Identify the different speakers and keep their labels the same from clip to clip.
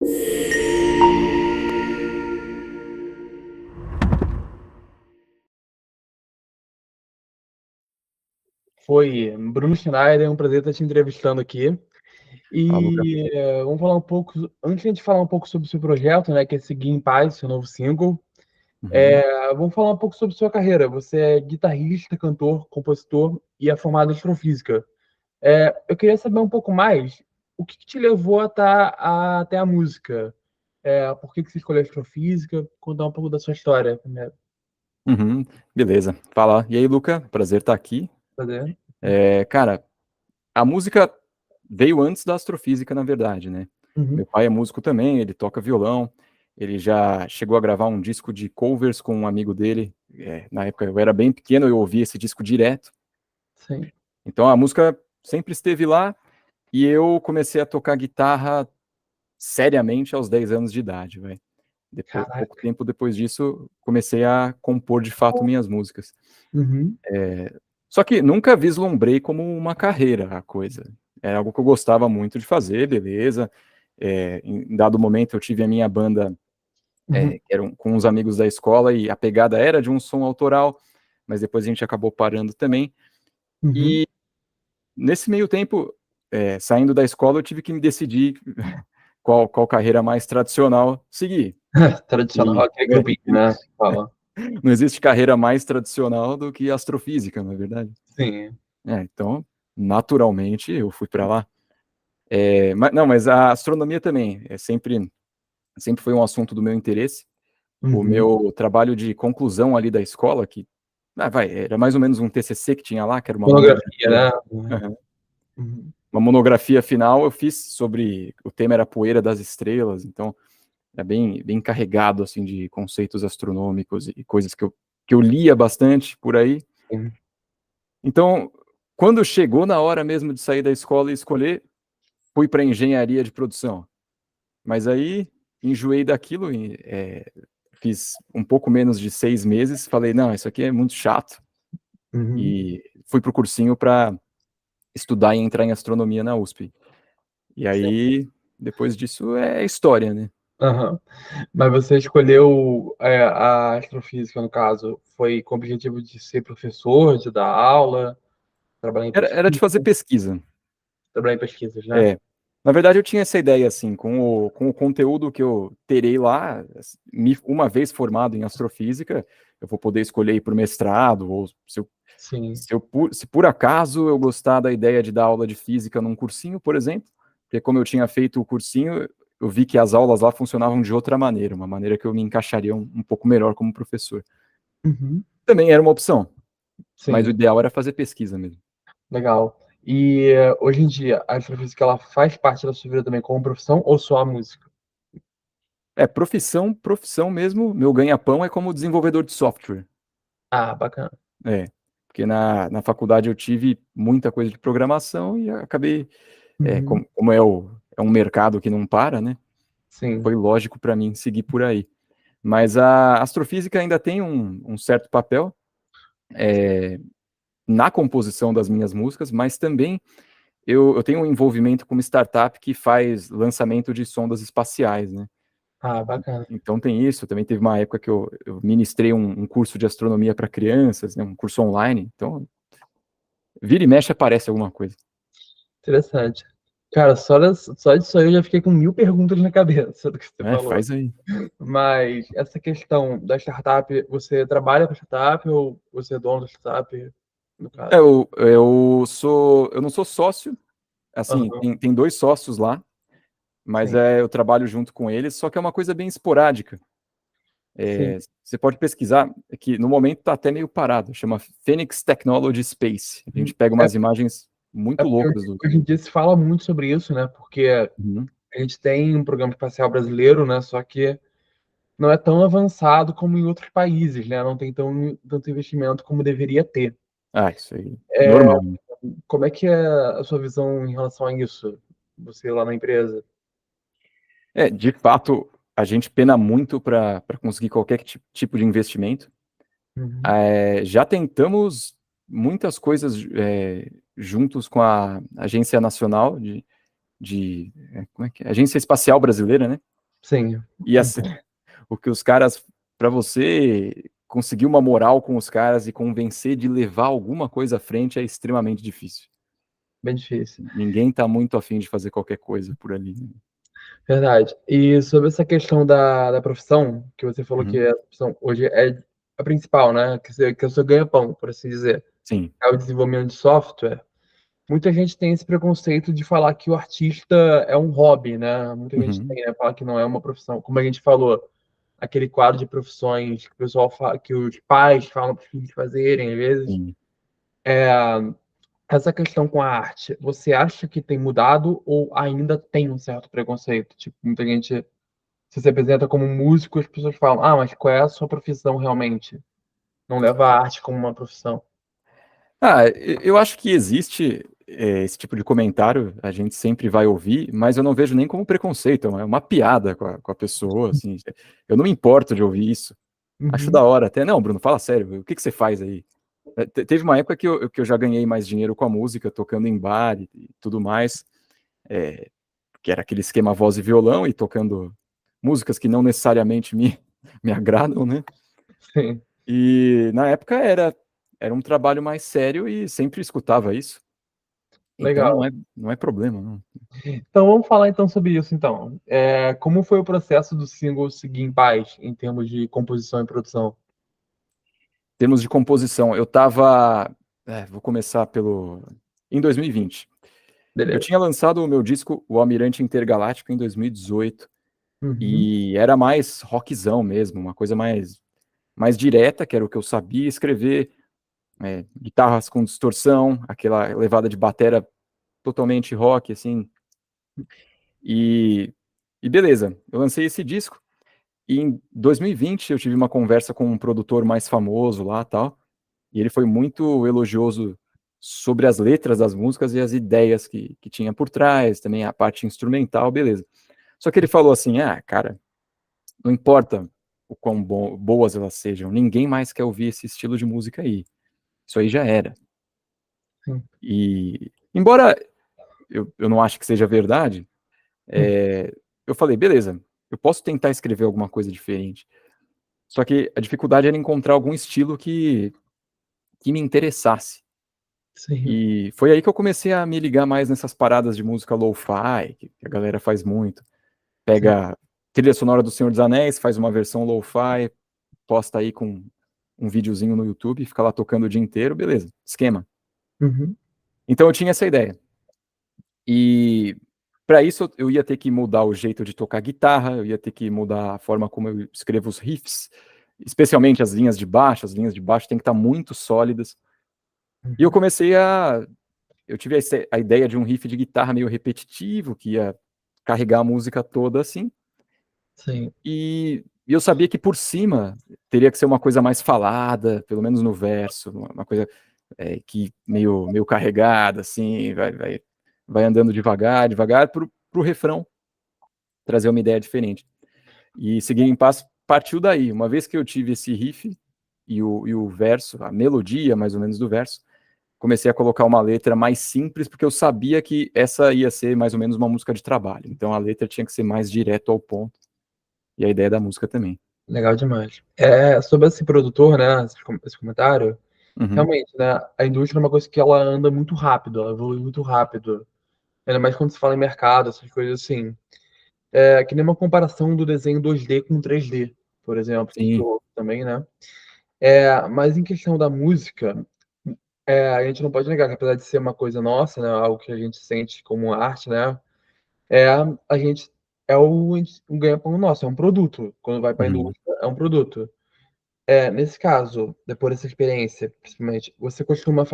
Speaker 1: Foi, Bruno Schneider, é um prazer estar te entrevistando aqui.
Speaker 2: Fala, Luca.
Speaker 1: Vamos falar um pouco, antes de a gente falar um pouco sobre o seu projeto, né, que é Seguir em Paz, seu novo single,
Speaker 2: Uhum,
Speaker 1: vamos falar um pouco sobre sua carreira. Você é guitarrista, cantor, compositor e é formado em astrofísica. Eu queria saber um pouco mais, o que te levou até a música? Por que você escolheu astrofísica? Contar um pouco da sua história primeiro.
Speaker 2: uhum, beleza. Fala. E aí, Luca? Prazer estar aqui.
Speaker 1: Fazer.
Speaker 2: Cara, a música veio antes da astrofísica, na verdade, né?
Speaker 1: Uhum.
Speaker 2: Meu pai é músico também, ele toca violão, ele já chegou a gravar um disco de covers com um amigo dele. Na época eu era bem pequeno, eu ouvia esse disco direto.
Speaker 1: Sim.
Speaker 2: Então a música sempre esteve lá e eu comecei a tocar guitarra seriamente aos 10 anos de idade, vai. Depois, pouco
Speaker 1: Caraca.
Speaker 2: tempo depois disso, comecei a compor de fato minhas músicas.
Speaker 1: Uhum.
Speaker 2: Só que nunca vislumbrei como uma carreira a coisa. Era algo que eu gostava muito de fazer, beleza. Em dado momento eu tive a minha banda,
Speaker 1: Uhum.
Speaker 2: que eram com uns amigos da escola, e a pegada era de um som autoral, mas depois a gente acabou parando também.
Speaker 1: Uhum.
Speaker 2: E nesse meio tempo, saindo da escola, eu tive que me decidir qual carreira mais tradicional seguir.
Speaker 1: Tradicional
Speaker 2: E
Speaker 1: rock é grupinho, né? Fala.
Speaker 2: não existe carreira mais tradicional do que astrofísica, não é verdade?
Speaker 1: Sim.
Speaker 2: Então, naturalmente, eu fui para lá. Mas a astronomia também sempre foi um assunto do meu interesse. O
Speaker 1: Uhum.
Speaker 2: meu trabalho de conclusão ali da escola, que era mais ou menos um TCC que tinha lá, que era uma
Speaker 1: Monografia,
Speaker 2: monografia.
Speaker 1: né?
Speaker 2: Aham.
Speaker 1: Uhum.
Speaker 2: Uma monografia final eu fiz sobre, o tema era poeira das estrelas, então é bem carregado assim de conceitos astronômicos e coisas que eu lia bastante por aí.
Speaker 1: Sim.
Speaker 2: Então, quando chegou na hora mesmo de sair da escola e escolher, fui para engenharia de produção. Mas aí enjoei daquilo, fiz um pouco menos de 6 meses, falei, não, isso aqui é muito chato,
Speaker 1: Uhum.
Speaker 2: e fui pro cursinho para estudar e entrar em astronomia na USP. E
Speaker 1: Sim.
Speaker 2: aí, depois disso, é história, né?
Speaker 1: Aham. Mas você escolheu a astrofísica, no caso, foi com o objetivo de ser professor, de dar aula, trabalhar em
Speaker 2: Era de
Speaker 1: pesquisa,
Speaker 2: fazer pesquisa.
Speaker 1: trabalhar em pesquisas, né?
Speaker 2: É. Na verdade, eu tinha essa ideia, assim, com o conteúdo que eu terei lá, uma vez formado em astrofísica, eu vou poder escolher ir para o mestrado, ou
Speaker 1: Sim.
Speaker 2: se por acaso eu gostar da ideia de dar aula de física num cursinho, por exemplo, porque como eu tinha feito o cursinho, eu vi que as aulas lá funcionavam de outra maneira, uma maneira que eu me encaixaria um pouco melhor como professor.
Speaker 1: Uhum.
Speaker 2: Também era uma opção, mas o
Speaker 1: Sim.
Speaker 2: ideal era fazer pesquisa mesmo.
Speaker 1: Legal. Hoje em dia, a astrofísica ela faz parte da sua vida também como profissão ou só a música?
Speaker 2: Profissão mesmo, meu ganha-pão é como desenvolvedor de software.
Speaker 1: Ah, bacana.
Speaker 2: Porque na faculdade eu tive muita coisa de programação e acabei,
Speaker 1: Uhum.
Speaker 2: como é um mercado que não para, né?
Speaker 1: Sim.
Speaker 2: Foi lógico para mim seguir por aí. Mas a astrofísica ainda tem um certo papel na composição das minhas músicas, mas também eu tenho um envolvimento com uma startup que faz lançamento de sondas espaciais, né?
Speaker 1: Ah, bacana.
Speaker 2: Então tem isso, também teve uma época que eu ministrei um curso de astronomia para crianças, né, um curso online, então vira e mexe aparece alguma coisa.
Speaker 1: Interessante. Cara, só disso aí eu já fiquei com 1000 perguntas na cabeça do que você falou.
Speaker 2: Faz aí.
Speaker 1: Mas essa questão da startup, você trabalha com a startup ou você é dono da startup, no caso?
Speaker 2: Eu não sou sócio, assim,
Speaker 1: Aham.
Speaker 2: tem 2 sócios lá, mas
Speaker 1: Sim,
Speaker 2: eu trabalho junto com eles, só que é uma coisa bem esporádica.
Speaker 1: sim.
Speaker 2: Você pode pesquisar, que no momento está até meio parado, chama Phoenix Technology Space. A
Speaker 1: Uhum.
Speaker 2: gente pega
Speaker 1: É,
Speaker 2: umas imagens
Speaker 1: é
Speaker 2: muito
Speaker 1: porque
Speaker 2: loucas do.
Speaker 1: hoje em dia se fala muito sobre isso, né? Porque
Speaker 2: Uhum.
Speaker 1: a gente tem um programa espacial brasileiro, né? Só que não é tão avançado como em outros países, né? Não tem tanto investimento como deveria ter.
Speaker 2: Isso aí,
Speaker 1: É,
Speaker 2: normal, né?
Speaker 1: como é que é a sua visão em relação a isso? Você lá na empresa?
Speaker 2: De fato, a gente pena muito para conseguir qualquer tipo de investimento.
Speaker 1: Uhum.
Speaker 2: Já tentamos muitas coisas juntos com a Agência Nacional como é que é? Agência Espacial Brasileira, né?
Speaker 1: Sim,
Speaker 2: E assim, o que os caras, para você conseguir uma moral com os caras e convencer de levar alguma coisa à frente é extremamente difícil.
Speaker 1: bem difícil.
Speaker 2: Ninguém tá muito afim de fazer qualquer coisa por ali, né?
Speaker 1: Verdade. E sobre essa questão da profissão, que você falou que
Speaker 2: Uhum.
Speaker 1: a profissão hoje é a principal, né, que é o seu ganha-pão, por assim dizer,
Speaker 2: Sim.
Speaker 1: é o desenvolvimento de software. Muita gente tem esse preconceito de falar que o artista é um hobby, né, muita gente
Speaker 2: Uhum.
Speaker 1: tem, né, fala que não é uma profissão. Como a gente falou, aquele quadro de profissões que o pessoal fala que os pais falam para os filhos fazerem, às vezes.
Speaker 2: Sim.
Speaker 1: Essa questão com a arte, você acha que tem mudado ou ainda tem um certo preconceito? Tipo, muita gente se apresenta como músico, as pessoas falam: "Ah, mas qual é a sua profissão realmente?". Não leva a arte como uma profissão.
Speaker 2: Ah, eu acho que existe, esse tipo de comentário, a gente sempre vai ouvir, mas eu não vejo nem como preconceito, é uma piada com a pessoa, assim, eu não me importo de ouvir isso, acho
Speaker 1: Uhum,
Speaker 2: da hora até. "Não, Bruno, fala sério, o que que você faz aí?". Teve uma época que eu já ganhei mais dinheiro com a música, tocando em bar e tudo mais, que era aquele esquema voz e violão e tocando músicas que não necessariamente me me agradam, né.
Speaker 1: sim,
Speaker 2: E na época era um trabalho mais sério e sempre escutava isso. Então
Speaker 1: legal.
Speaker 2: não é problema, não.
Speaker 1: Então vamos falar então sobre isso então. Como foi o processo do single Seguir em Paz, em termos de composição e produção?
Speaker 2: Em termos de composição, eu estava vou começar pelo em 2020. Eu
Speaker 1: Beleza.
Speaker 2: tinha lançado o meu disco, O Almirante Intergaláctico, em 2018,
Speaker 1: Uhum,
Speaker 2: e era mais rockzão mesmo, uma coisa mais direta, que era o que eu sabia escrever, guitarras com distorção, aquela levada de batera totalmente rock, assim, e beleza, eu lancei esse disco. E em 2020 eu tive uma conversa com um produtor mais famoso lá, tal, e ele foi muito elogioso sobre as letras das músicas e as ideias que tinha por trás, também a parte instrumental, beleza. Só que ele falou assim: "Ah, cara, não importa o quão boas elas sejam, ninguém mais quer ouvir esse estilo de música aí. Isso aí já era".
Speaker 1: sim.
Speaker 2: E embora eu não ache que seja verdade,
Speaker 1: Hum,
Speaker 2: eu falei: "Beleza, eu posso tentar escrever alguma coisa diferente". Só que a dificuldade era encontrar algum estilo que me interessasse.
Speaker 1: sim.
Speaker 2: E foi aí que eu comecei a me ligar mais nessas paradas de música lo-fi, que a galera faz muito.
Speaker 1: Sim.
Speaker 2: Pega trilha sonora do Senhor dos Anéis, faz uma versão lo-fi, posta aí com um videozinho no YouTube, fica lá tocando o dia inteiro, beleza, esquema.
Speaker 1: Uhum,
Speaker 2: Então eu tinha essa ideia. E para isso eu ia ter que mudar o jeito de tocar guitarra, eu ia ter que mudar a forma como eu escrevo os riffs, especialmente as linhas de baixo têm que estar muito sólidas. E
Speaker 1: uhum,
Speaker 2: eu tive a ideia de um riff de guitarra meio repetitivo, que ia carregar a música toda assim,
Speaker 1: sim.
Speaker 2: e eu sabia que por cima teria que ser uma coisa mais falada, pelo menos no verso, uma coisa, que meio carregada, assim, vai andando devagar, devagar para o refrão trazer uma ideia diferente. E Seguir em Paz partiu daí. Uma vez que eu tive esse riff e o verso, a melodia mais ou menos do verso, comecei a colocar uma letra mais simples, porque eu sabia que essa ia ser mais ou menos uma música de trabalho. Então a letra tinha que ser mais direto ao ponto, e a ideia da música também.
Speaker 1: Legal demais. Sobre esse produtor, né, esse comentário,
Speaker 2: Uhum,
Speaker 1: realmente, né, a indústria é uma coisa que ela anda muito rápido, ela evolui muito rápido. Ainda mais quando se fala em mercado, essas coisas assim. É que nem uma comparação do desenho 2D com 3D, por exemplo, que
Speaker 2: sim.
Speaker 1: houve também, né. Mas em questão da música, a gente não pode negar que apesar de ser uma coisa nossa, né, algo que a gente sente como arte, né, é a gente é um ganha-pão nosso, é um produto. Quando vai para a
Speaker 2: Uhum.
Speaker 1: indústria, é um produto. Nesse caso, depois dessa experiência, principalmente, você costuma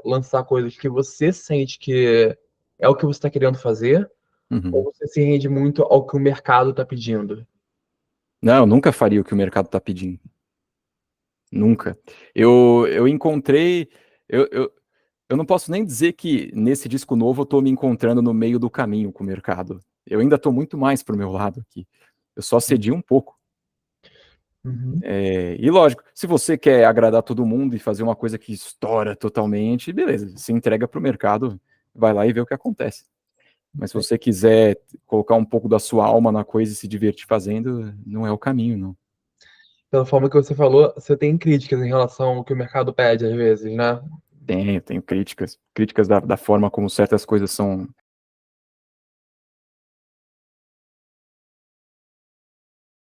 Speaker 1: lançar coisas que você sente que é o que você está querendo fazer, ou
Speaker 2: Uhum.
Speaker 1: você se rende muito ao que o mercado está pedindo?
Speaker 2: Não, eu nunca faria o que o mercado está pedindo, nunca. Eu encontrei eu não posso nem dizer que nesse disco novo eu estou me encontrando no meio do caminho com o mercado. Eu ainda estou muito mais para o meu lado aqui. Eu só cedi um pouco.
Speaker 1: Uhum.
Speaker 2: E lógico, se você quer agradar todo mundo e fazer uma coisa que estoura totalmente, beleza, você entrega para o mercado, vai lá e vê o que acontece. Mas se você quiser colocar um pouco da sua alma na coisa e se divertir fazendo, não é o caminho, não.
Speaker 1: Pela forma que você falou, você tem críticas em relação ao que o mercado pede às vezes, né?
Speaker 2: Tenho críticas da forma como certas coisas são